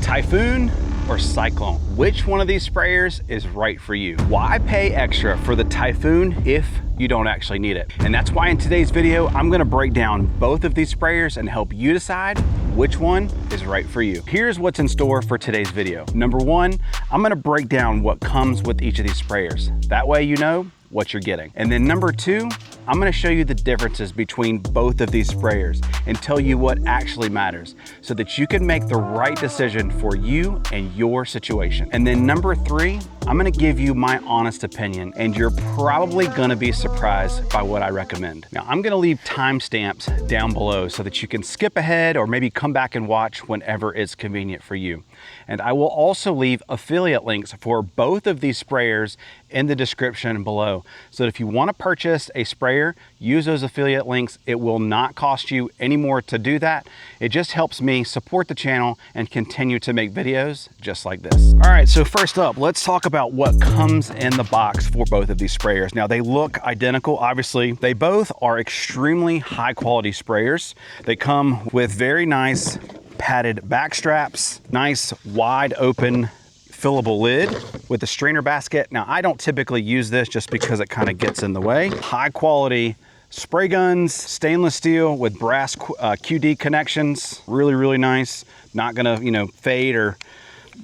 Typhoon or Cyclone? Which one of these sprayers is right for you? Why pay extra for the Typhoon if you don't actually need it? And that's why in today's video, I'm gonna break down both of these sprayers and help you decide which one is right for you. Here's what's in store for today's video. Number one, I'm gonna break down what comes with each of these sprayers. That way you know what you're getting. And then number two, I'm gonna show you the differences between both of these sprayers and tell you what actually matters so that you can make the right decision for you and your situation. And then number three, I'm gonna give you my honest opinion, and you're probably gonna be surprised by what I recommend. Now, I'm gonna leave timestamps down below so that you can skip ahead or maybe come back and watch whenever it's convenient for you. And I will also leave affiliate links for both of these sprayers in the description below. So that if you want to purchase a sprayer, use those affiliate links. It will not cost you any more to do that. It just helps me support the channel and continue to make videos just like this. All right, so first up, let's talk about what comes in the box for both of these sprayers. Now, they look identical. Obviously, they both are extremely high quality sprayers. They come with very nice padded back straps, nice wide open fillable lid with a strainer basket. Now, I don't typically use this just because it kind of gets in the way. High quality spray guns, stainless steel with brass QD connections. Really, really nice. Not gonna, fade or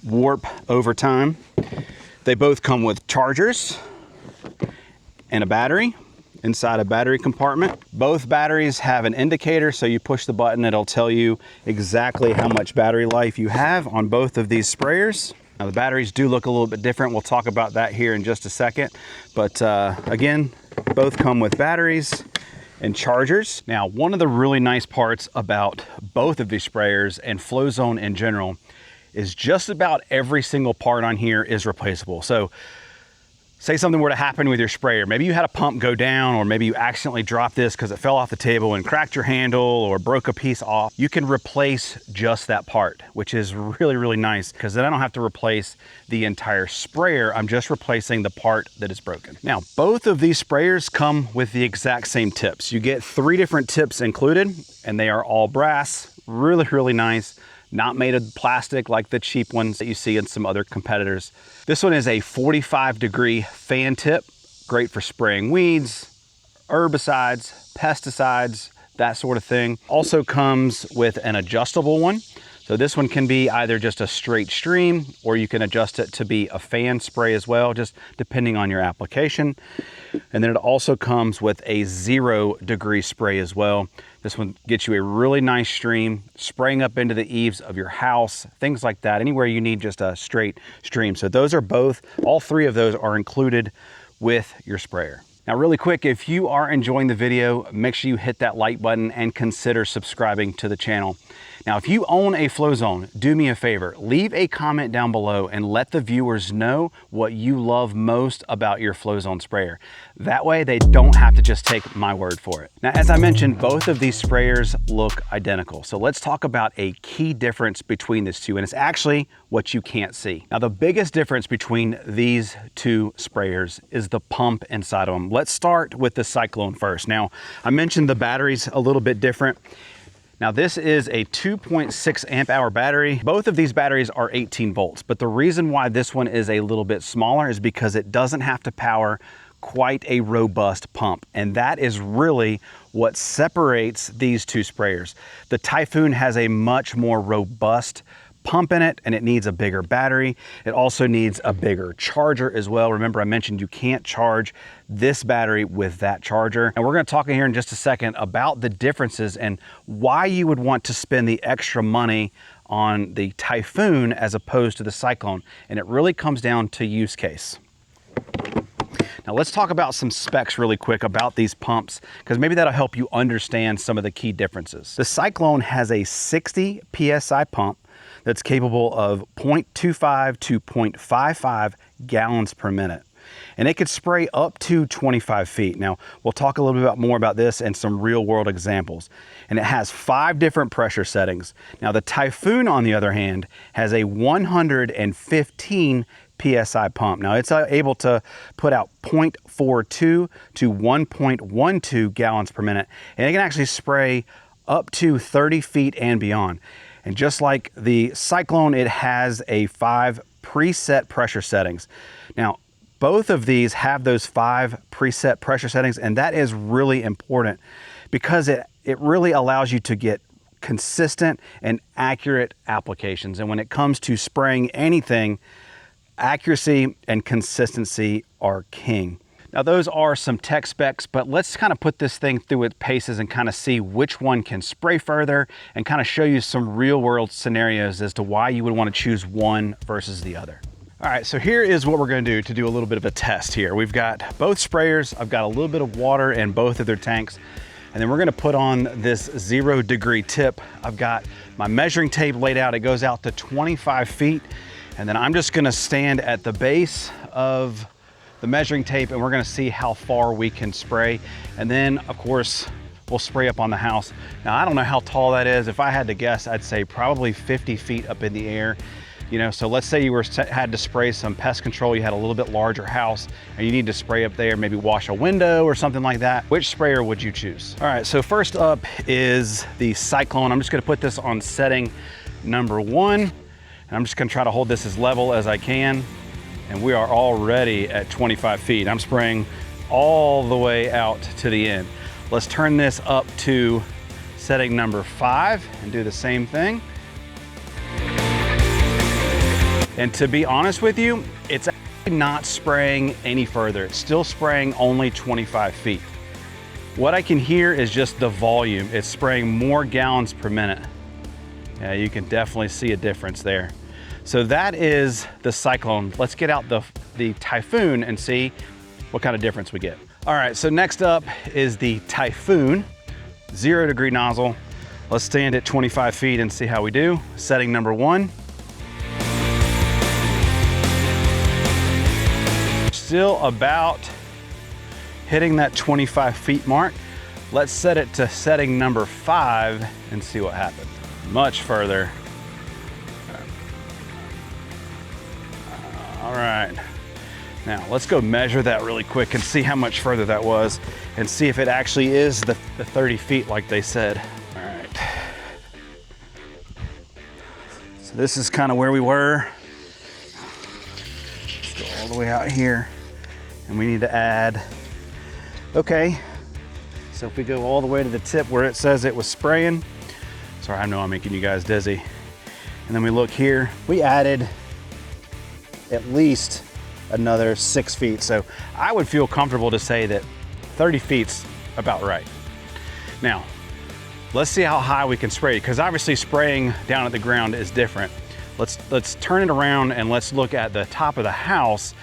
warp over time. They both come with chargers and a battery inside a battery compartment. Both batteries have an indicator, so you push the button, it'll tell you exactly how much battery life you have on both of these sprayers. Now, the batteries do look a little bit different. We'll talk about that here in just a second. But again, both come with batteries and chargers. Now, one of the really nice parts about both of these sprayers and FlowZone in general is just about every single part on here is replaceable. So say something were to happen with your sprayer. Maybe you had a pump go down, or maybe you accidentally dropped this because it fell off the table and cracked your handle or broke a piece off. You can replace just that part, which is really, really nice, because then I don't have to replace the entire sprayer. I'm just replacing the part that is broken. Now, both of these sprayers come with the exact same tips. You get 3 different tips included, and they are all brass. Really, really nice. Not made of plastic like the cheap ones that you see in some other competitors. This one is a 45-degree fan tip, great for spraying weeds, herbicides, pesticides, that sort of thing. Also comes with an adjustable one. So this one can be either just a straight stream, or you can adjust it to be a fan spray as well, just depending on your application. And then it also comes with a 0-degree spray as well. This one gets you a really nice stream, spraying up into the eaves of your house, things like that, anywhere you need just a straight stream. So those are both, all 3 of those are included with your sprayer. Now, really quick, if you are enjoying the video, make sure you hit that like button and consider subscribing to the channel. Now, if you own a FlowZone, do me a favor, leave a comment down below and let the viewers know what you love most about your FlowZone sprayer. That way they don't have to just take my word for it. Now, as I mentioned, both of these sprayers look identical. So let's talk about a key difference between these two, and it's actually what you can't see. Now, the biggest difference between these 2 sprayers is the pump inside of them. Let's start with the Cyclone first. Now, I mentioned the battery's a little bit different. Now, this is a 2.6 amp hour battery. Both of these batteries are 18 volts, but the reason why this one is a little bit smaller is because it doesn't have to power quite a robust pump. And that is really what separates these 2 sprayers. The Typhoon has a much more robust pump in it, and it needs a bigger battery. It also needs a bigger charger as well. Remember, I mentioned you can't charge this battery with that charger. And we're gonna talk here in just a second about the differences and why you would want to spend the extra money on the Typhoon as opposed to the Cyclone. And it really comes down to use case. Now, let's talk about some specs really quick about these pumps, because maybe that'll help you understand some of the key differences. The Cyclone has a 60 PSI pump that's capable of 0.25 to 0.55 gallons per minute. And it could spray up to 25 feet. Now, we'll talk a little bit more about this and some real world examples. And it has 5 different pressure settings. Now, the Typhoon, on the other hand, has a 115 PSI pump. Now, it's able to put out 0.42 to 1.12 gallons per minute. And it can actually spray up to 30 feet and beyond. And just like the Cyclone, it has a 5 preset pressure settings. Now, both of these have those 5 preset pressure settings, and that is really important because it really allows you to get consistent and accurate applications. And when it comes to spraying anything, accuracy and consistency are king. Now those are some tech specs, but let's kind of put this thing through its paces and kind of see which one can spray further and kind of show you some real world scenarios as to why you would want to choose one versus the other. All right, so here is what we're going to do a little bit of a test here. We've got both sprayers. I've got a little bit of water in both of their tanks, and then we're going to put on this 0-degree tip. I've got my measuring tape laid out. It goes out to 25 feet, and then I'm just going to stand at the base of the measuring tape, and we're going to see how far we can spray. And then of course we'll spray up on the house. Now I don't know how tall that is. If I had to guess, I'd say probably 50 feet up in the air. You know, so let's say you had to spray some pest control, you had a little bit larger house and you need to spray up there, maybe wash a window or something like that. Which sprayer would you choose? All right, so first up is the Cyclone. I'm just going to put this on setting number 1, and I'm just going to try to hold this as level as I can. And we are already at 25 feet. I'm spraying all the way out to the end. Let's turn this up to setting number 5 and do the same thing. And to be honest with you, it's actually not spraying any further. It's still spraying only 25 feet. What I can hear is just the volume. It's spraying more gallons per minute. Yeah, you can definitely see a difference there. So that is the Cyclone. Let's get out the Typhoon and see what kind of difference we get. All right, so next up is the Typhoon, 0-degree nozzle. Let's stand at 25 feet and see how we do. Setting number 1. Still about hitting that 25 feet mark. Let's set it to setting number 5 and see what happens. Much further. All right, now let's go measure that really quick and see how much further that was and see if it actually is the 30 feet like they said. All right, so this is kind of where we were. Let's go all the way out here, and we need to add, okay, so if we go all the way to the tip where it says it was spraying, sorry, I know I'm making you guys dizzy, and then we look here, we added at least another 6 feet. So I would feel comfortable to say that 30 feet's about right. Now, let's see how high we can spray, because obviously spraying down at the ground is different. Let's turn it around and let's look at the top of the house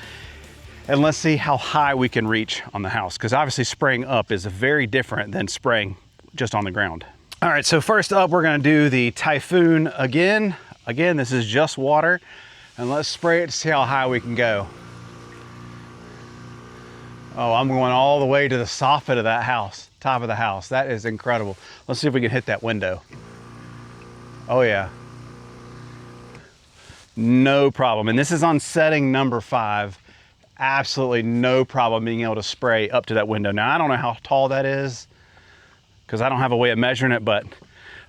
and let's see how high we can reach on the house, because obviously spraying up is very different than spraying just on the ground. All right, so first up, we're gonna do the Typhoon again. Again, this is just water. And let's spray it to see how high we can go. Oh, I'm going all the way to the soffit of that house, top of the house. That is incredible. Let's see if we can hit that window. Oh yeah. No problem. And this is on setting number 5. Absolutely no problem being able to spray up to that window. Now, I don't know how tall that is because I don't have a way of measuring it, but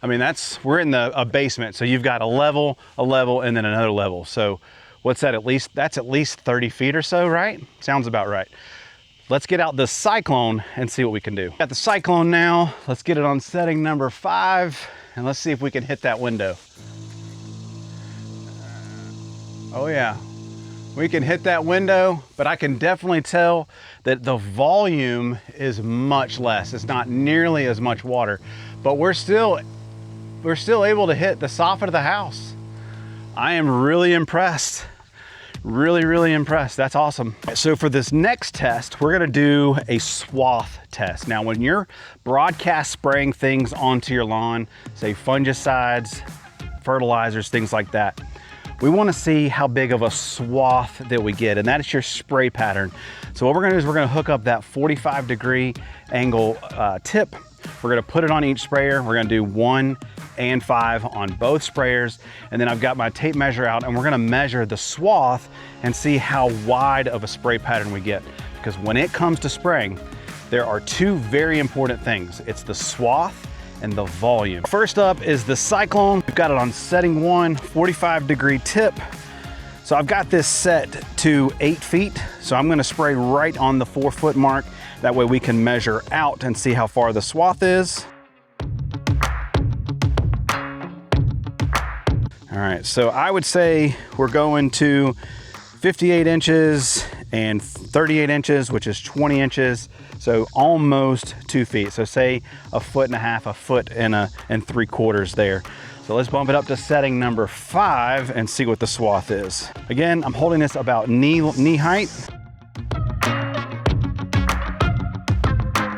I mean, we're in a basement, so you've got a level, and then another level. So what's that, that's at least 30 feet or so, right? Sounds about right. Let's get out the Cyclone and see what we can do. Got the Cyclone now. Let's get it on setting number 5, and let's see if we can hit that window. Oh yeah, we can hit that window, but I can definitely tell that the volume is much less. It's not nearly as much water, but we're still able to hit the soffit of the house. I am really impressed. Really, really impressed. That's awesome. So for this next test, we're gonna do a swath test. Now, when you're broadcast spraying things onto your lawn, say fungicides, fertilizers, things like that, we wanna see how big of a swath that we get, and that is your spray pattern. So what we're gonna do is we're gonna hook up that 45-degree angle tip. We're gonna put it on each sprayer. We're gonna do 1 and 5 on both sprayers. And then I've got my tape measure out, and we're gonna measure the swath and see how wide of a spray pattern we get. Because when it comes to spraying, there are 2 very important things. It's the swath and the volume. First up is the Cyclone. We've got it on setting 1, 45-degree tip. So I've got this set to 8 feet. So I'm gonna spray right on the 4-foot mark. That way we can measure out and see how far the swath is. All right, so I would say we're going to 58 inches and 38 inches, which is 20 inches. So almost 2 feet. So say 1.5 feet, 1 foot and 3/4 there. So let's bump it up to setting number 5 and see what the swath is. Again, I'm holding this about knee height.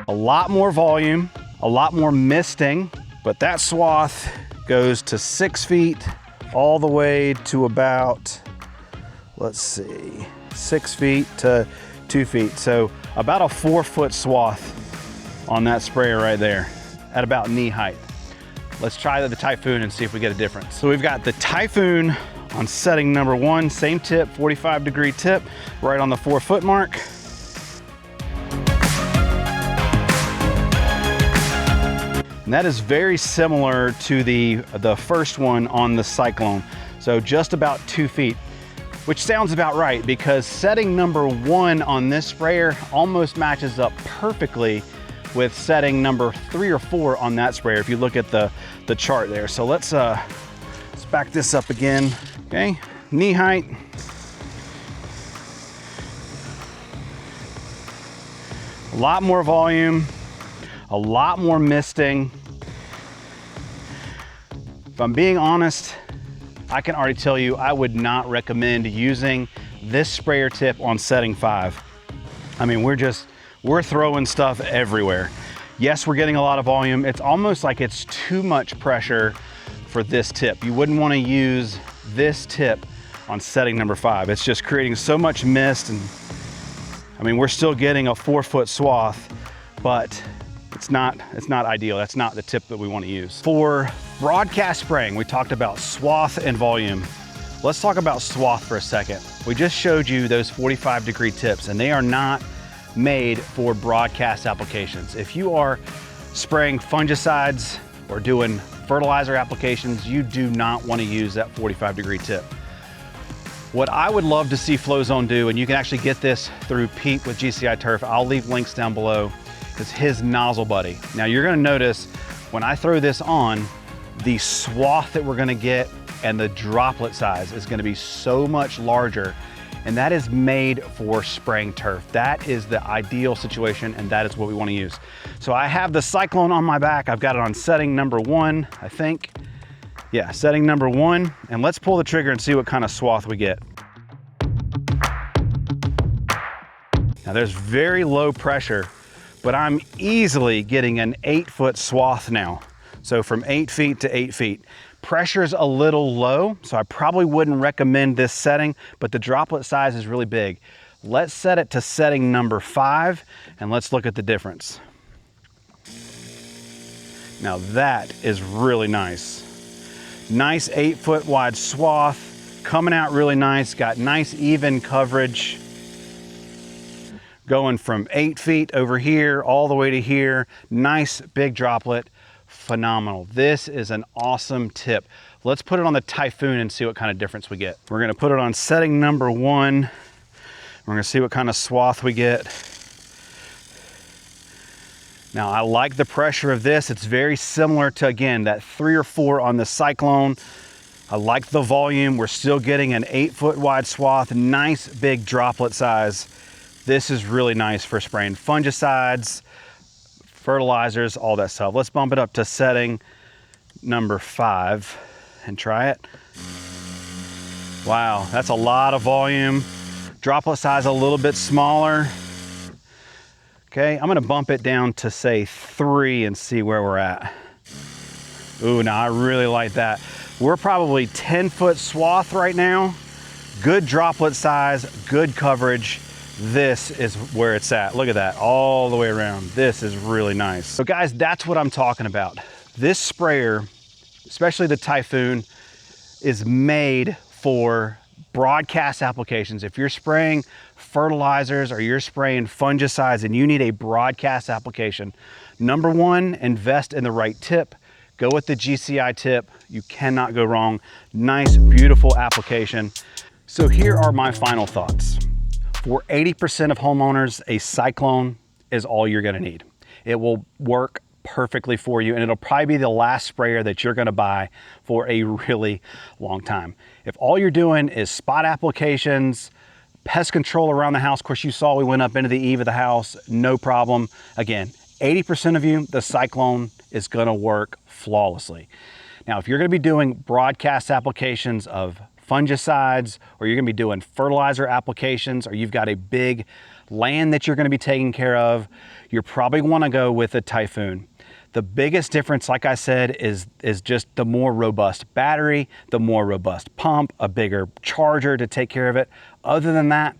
A lot more volume, a lot more misting, but that swath goes to 6 feet all the way to about, let's see, 6 feet to 2 feet. So about a 4-foot swath on that sprayer right there at about knee height. Let's try the Typhoon and see if we get a difference. So we've got the Typhoon on setting number 1, same tip, 45-degree tip, right on the 4-foot mark. And that is very similar to the first one on the Cyclone. So just about 2 feet, which sounds about right because setting number 1 on this sprayer almost matches up perfectly with setting number 3 or 4 on that sprayer, if you look at the chart there. So let's back this up again, okay? Knee height. A lot more volume, a lot more misting. If I'm being honest, I can already tell you I would not recommend using this sprayer tip on setting 5. I mean, we're throwing stuff everywhere. Yes, we're getting a lot of volume. It's almost like it's too much pressure for this tip. You wouldn't want to use this tip on setting number 5. It's just creating so much mist, and I mean, we're still getting a 4-foot swath, but it's not ideal. That's not the tip that we want to use. For broadcast spraying, we talked about swath and volume. Let's talk about swath for a second. We just showed you those 45-degree tips, and they are not made for broadcast applications. If you are spraying fungicides or doing fertilizer applications, you do not want to use that 45-degree tip. What I would love to see FlowZone do, and you can actually get this through Pete with GCI Turf, I'll leave links down below, is his nozzle buddy. Now you're gonna notice when I throw this on, the swath that we're gonna get and the droplet size is gonna be so much larger, and that is made for spraying turf. That is the ideal situation, and that is what we wanna use. So I have the Cyclone on my back. I've got it on setting number 1, I think. Yeah, setting number 1, and let's pull the trigger and see what kind of swath we get. Now there's very low pressure, but I'm easily getting an 8-foot swath now. So from 8 feet to 8 feet. Pressure's a little low, so I probably wouldn't recommend this setting, but the droplet size is really big. Let's set it to setting number 5, and let's look at the difference. Now that is really nice. Nice 8-foot wide swath, coming out really nice, got nice even coverage. Going from 8 feet over here all the way to here, nice big droplet. Phenomenal. This is an awesome tip. Let's put it on the Typhoon and see what kind of difference we get. We're gonna put it on setting number 1. We're gonna see what kind of swath we get. Now I like the pressure of this. It's very similar to, again, that 3 or 4 on the Cyclone. I like the volume. We're still getting an 8-foot wide swath, nice big droplet size. This is really nice for spraying fungicides, fertilizers, all that stuff. Let's bump it up to setting number 5 and try it. Wow, that's a lot of volume. Droplet size a little bit smaller. Okay, I'm gonna bump it down to say 3 and see where we're at. Ooh, now I really like that. We're probably 10-foot swath right now. Good droplet size, good coverage. This is where it's at. Look at that, all the way around. This is really nice. So guys, that's what I'm talking about. This sprayer, especially the Typhoon, is made for broadcast applications. If you're spraying fertilizers or you're spraying fungicides and you need a broadcast application, Number one, invest in the right tip. Go with the GCI tip. You cannot go wrong. Nice, beautiful application. So here are my final thoughts. For 80% of homeowners, a Cyclone is all you're gonna need. It will work perfectly for you, and it'll probably be the last sprayer that you're gonna buy for a really long time. If all you're doing is spot applications, pest control around the house, of course you saw we went up into the eave of the house, no problem. Again, 80% of you, the Cyclone is gonna work flawlessly. Now, if you're gonna be doing broadcast applications of fungicides, or you're gonna be doing fertilizer applications, or you've got a big land that you're gonna be taking care of, you're probably wanna go with a Typhoon. The biggest difference, like I said, is just the more robust battery, the more robust pump, a bigger charger to take care of it. Other than that,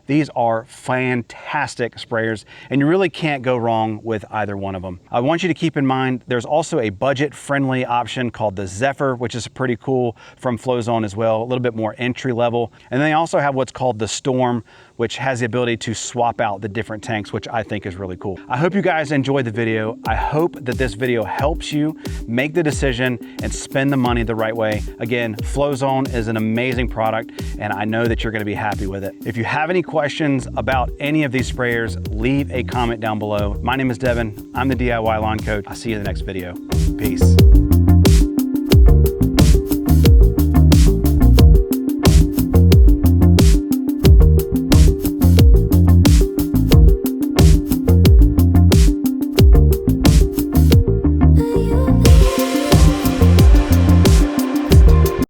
these are fantastic sprayers, and you really can't go wrong with either one of them. I want you to keep in mind, there's also a budget-friendly option called the Zephyr, which is pretty cool, from FlowZone as well, a little bit more entry level. And they also have what's called the Storm, which has the ability to swap out the different tanks, which I think is really cool. I hope you guys enjoyed the video. I hope that this video helps you make the decision and spend the money the right way. Again, FlowZone is an amazing product, and I know that you're gonna be happy with it. If you have any questions about any of these sprayers, leave a comment down below. My name is Devin. I'm the DIY Lawn Coach. I'll see you in the next video. Peace.